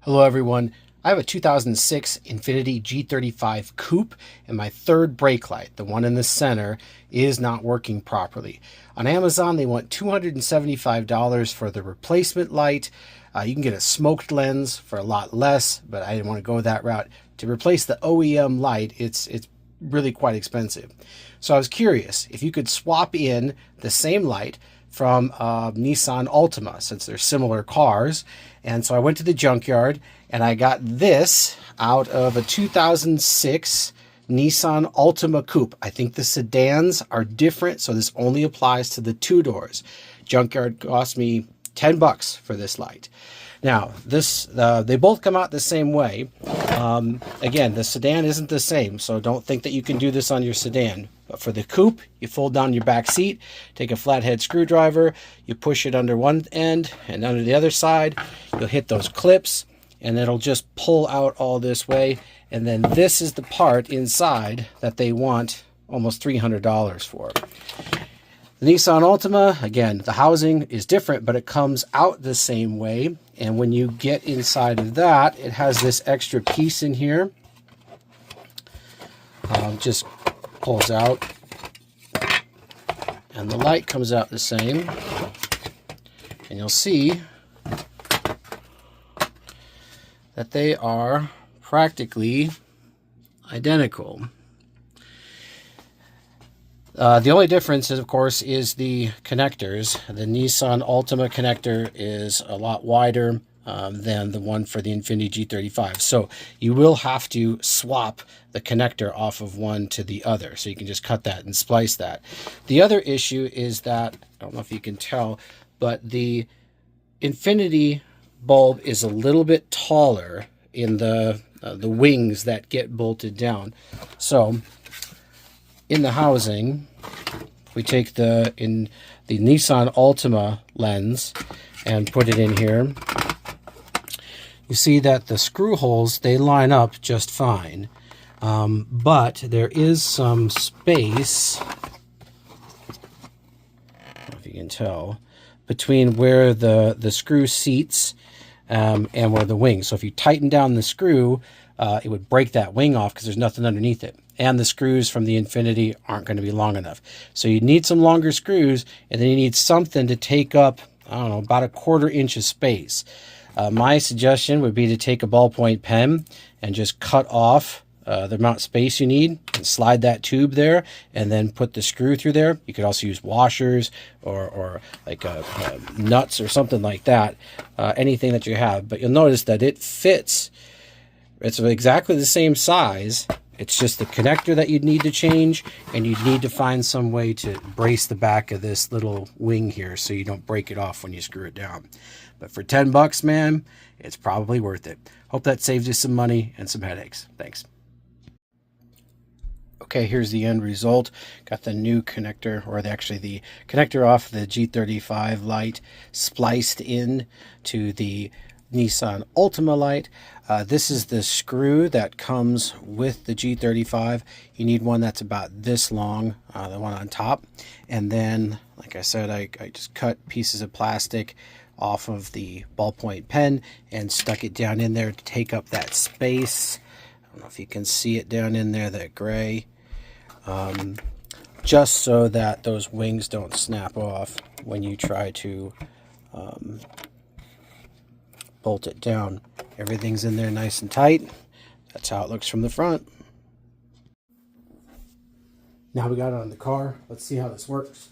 Hello everyone. I have a 2006 Infiniti G35 Coupe and my third brake light, the one in the center, is not working properly. On Amazon they want $275 for the replacement light. You can get a smoked lens for a lot less, but I didn't want to go that route. To replace the OEM light, it's really quite expensive. So I was curious if you could swap in the same light from Nissan Altima, since they're similar cars. And so I went to the junkyard and I got this out of a 2006 Nissan Altima Coupe. I think the sedans are different, so this only applies to the two doors. Junkyard cost me 10 bucks for this light. Now, they both come out the same way. Again, the sedan isn't the same, so don't think that you can do this on your sedan. But for the coupe, you fold down your back seat, take a flathead screwdriver, you push it under one end and under the other side. You'll hit those clips, and it'll just pull out all this way. And then this is the part inside that they want almost $300 for. The Nissan Altima, again, the housing is different, but it comes out the same way. And when you get inside of that, it has this extra piece in here. Just pulls out. And the light comes out the same. And you'll see that they are practically identical. The only difference, is, of course, is the connectors. The Nissan Altima connector is a lot wider than the one for the Infiniti G35. So you will have to swap the connector off of one to the other. So you can just cut that and splice that. The other issue is that, I don't know if you can tell, but the Infiniti bulb is a little bit taller in the wings that get bolted down. So in the housing, we take the Nissan Altima lens and put it in here. You see that the screw holes, they line up just fine. But there is some space, I don't know if you can tell, between where the screw seats and where the wing. So if you tighten down the screw, it would break that wing off because there's nothing underneath it. And the screws from the Infiniti aren't going to be long enough. So you need some longer screws, and then you need something to take up, I don't know, about 1/4 inch of space. My suggestion would be to take a ballpoint pen and just cut off the amount of space you need and slide that tube there and then put the screw through there. You could also use washers or like nuts or something like that, anything that you have. But you'll notice that it fits. It's exactly the same size. It's just the connector that you'd need to change, and you'd need to find some way to brace the back of this little wing here so you don't break it off when you screw it down. But for 10 bucks, man, it's probably worth it. Hope that saves you some money and some headaches. Thanks. Okay, here's the end result. Got the new connector, or actually the connector off the G35 light spliced in to the Nissan Altima light. This is the screw that comes with the G35. You need one that's about this long, the one on top. And then, like I said, I just cut pieces of plastic off of the ballpoint pen and stuck it down in there to take up that space. I don't know if you can see it down in there, that gray. Just so that those wings don't snap off when you try to bolt it down. Everything's in there nice and tight. That's how it looks from the front. Now we got it on the car. Let's see how this works.